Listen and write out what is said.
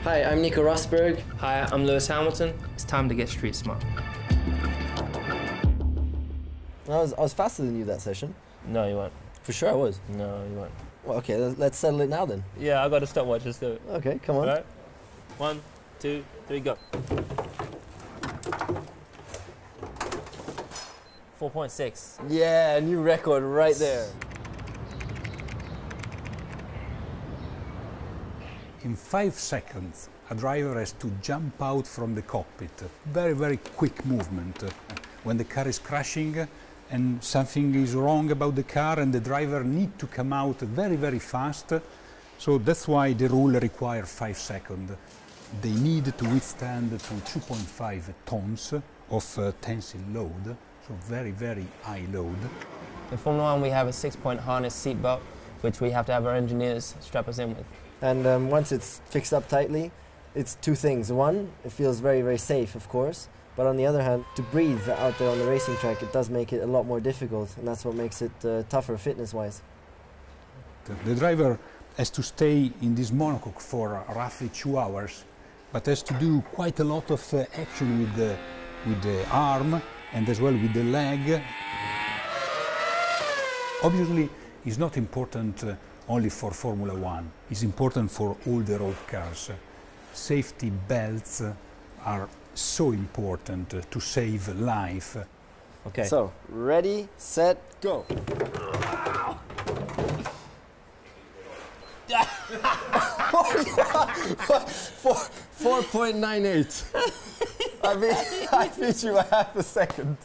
Hi, I'm Nico Rosberg. Hi, I'm Lewis Hamilton. It's time to get street smart. I was faster than you that session. No, you weren't. For sure I was. No, you weren't. Well, okay, let's settle it now then. Yeah, I got a stopwatch. Let's do it. Okay, come on. All right. 1, 2, 3, go. 4.6. Yeah, new record right there. In 5 seconds, a driver has to jump out from the cockpit. Very, very quick movement. When the car is crashing and something is wrong about the car and the driver needs to come out very, very fast. So that's why the rule requires 5 seconds. They need to withstand to 2.5 tons of tensile load, so very, very high load. In Formula 1, we have a 6-point harness seatbelt, which we have to have our engineers strap us in with. And once it's fixed up tightly, it's 2 things. One, it feels very, very safe, of course. But on the other hand, to breathe out there on the racing track, it does make it a lot more difficult. And that's what makes it tougher fitness-wise. The driver has to stay in this monocoque for roughly 2 hours, but has to do quite a lot of action with the arm and as well with the leg. Obviously, it's not important only for Formula 1. It's important for all the road cars. Safety belts are so important to save life. Okay. So, ready, set, go. 4.98. I beat you by half a second.